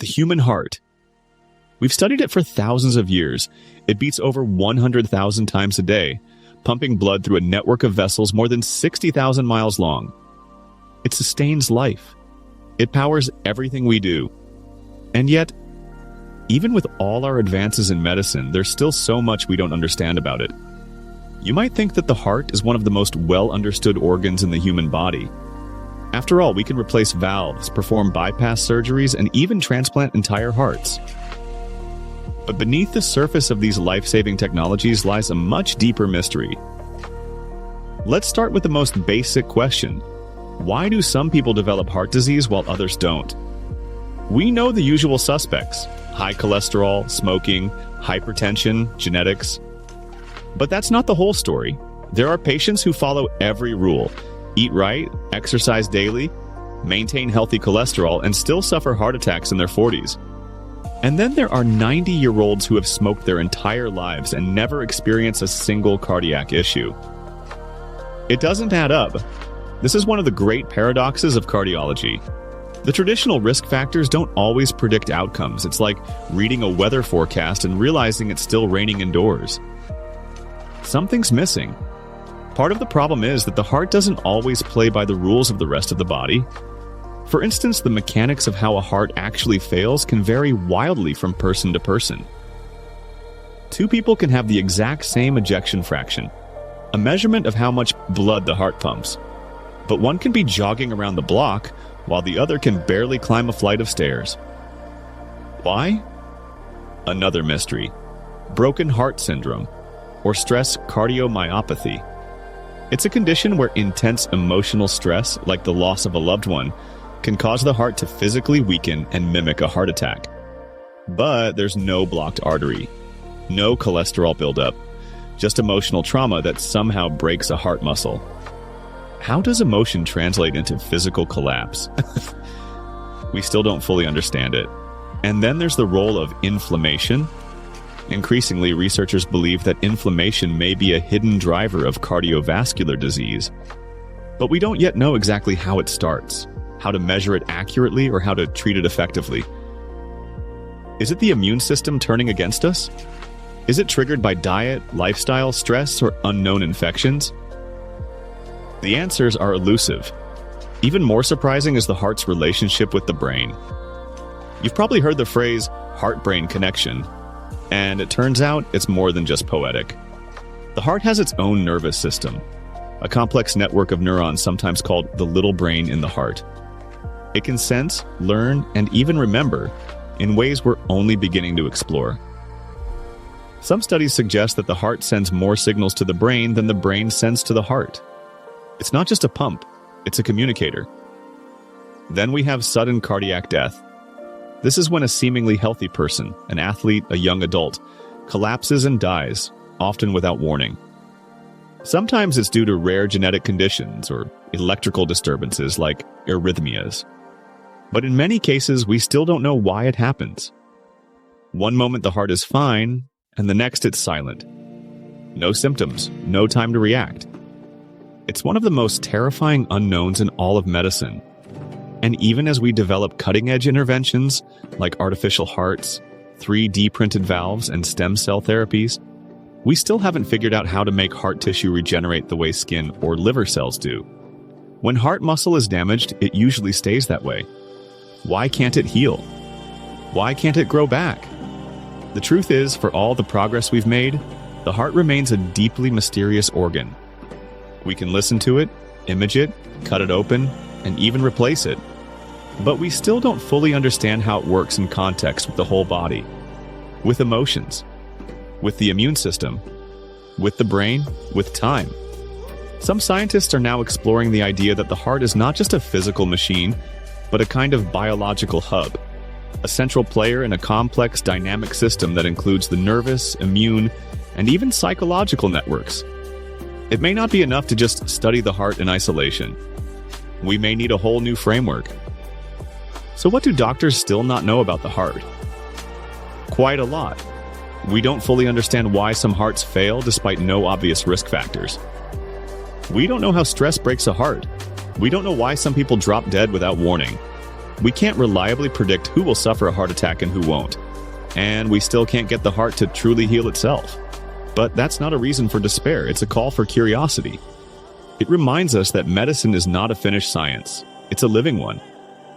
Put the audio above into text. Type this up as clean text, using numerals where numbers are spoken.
The human heart. We've studied it for thousands of years. It beats over 100,000 times a day, pumping blood through a network of vessels more than 60,000 miles long. It sustains life. It powers everything we do. And yet, even with all our advances in medicine, there's still so much we don't understand about it. You might think that the heart is one of the most well-understood organs in the human body. After all, we can replace valves, perform bypass surgeries, and even transplant entire hearts. But beneath the surface of these life-saving technologies lies a much deeper mystery. Let's start with the most basic question. Why do some people develop heart disease while others don't? We know the usual suspects: high cholesterol, smoking, hypertension, genetics. But that's not the whole story. There are patients who follow every rule: eat right, exercise daily, maintain healthy cholesterol, and still suffer heart attacks in their 40s. And then there are 90-year-olds who have smoked their entire lives and never experience a single cardiac issue. It doesn't add up. This is one of the great paradoxes of cardiology. The traditional risk factors don't always predict outcomes. It's like reading a weather forecast and realizing it's still raining indoors. Something's missing. Part of the problem is that the heart doesn't always play by the rules of the rest of the body. For instance, the mechanics of how a heart actually fails can vary wildly from person to person. Two people can have the exact same ejection fraction, a measurement of how much blood the heart pumps. But one can be jogging around the block, while the other can barely climb a flight of stairs. Why? Another mystery: broken heart syndrome, or stress cardiomyopathy. It's a condition where intense emotional stress, like the loss of a loved one, can cause the heart to physically weaken and mimic a heart attack. But there's no blocked artery, no cholesterol buildup, just emotional trauma that somehow breaks a heart muscle. How does emotion translate into physical collapse? We still don't fully understand it. And then there's the role of inflammation. Increasingly, researchers believe that inflammation may be a hidden driver of cardiovascular disease. But we don't yet know exactly how it starts, how to measure it accurately, or how to treat it effectively. Is it the immune system turning against us? Is it triggered by diet, lifestyle, stress, or unknown infections? The answers are elusive. Even more surprising is the heart's relationship with the brain. You've probably heard the phrase heart-brain connection, and it turns out it's more than just poetic. The heart has its own nervous system, a complex network of neurons sometimes called the little brain in the heart. It can sense, learn, and even remember in ways we're only beginning to explore. Some studies suggest that the heart sends more signals to the brain than the brain sends to the heart. It's not just a pump, it's a communicator. Then we have sudden cardiac death. This is when a seemingly healthy person, an athlete, a young adult, collapses and dies, often without warning. Sometimes it's due to rare genetic conditions or electrical disturbances like arrhythmias. But in many cases, we still don't know why it happens. One moment the heart is fine, and the next it's silent. No symptoms, no time to react. It's one of the most terrifying unknowns in all of medicine. And even as we develop cutting-edge interventions like artificial hearts, 3D printed valves, and stem cell therapies, we still haven't figured out how to make heart tissue regenerate the way skin or liver cells do. When heart muscle is damaged, it usually stays that way. Why can't it heal? Why can't it grow back? The truth is, for all the progress we've made, the heart remains a deeply mysterious organ. We can listen to it, image it, cut it open, and even replace it. But we still don't fully understand how it works in context with the whole body, with emotions, with the immune system, with the brain, with time. Some scientists are now exploring the idea that the heart is not just a physical machine, but a kind of biological hub, a central player in a complex dynamic system that includes the nervous, immune, and even psychological networks. It may not be enough to just study the heart in isolation. We may need a whole new framework. So what do doctors still not know about the heart? Quite a lot. We don't fully understand why some hearts fail despite no obvious risk factors. We don't know how stress breaks a heart. We don't know why some people drop dead without warning. We can't reliably predict who will suffer a heart attack and who won't. And we still can't get the heart to truly heal itself. But that's not a reason for despair, it's a call for curiosity. It reminds us that medicine is not a finished science, it's a living one.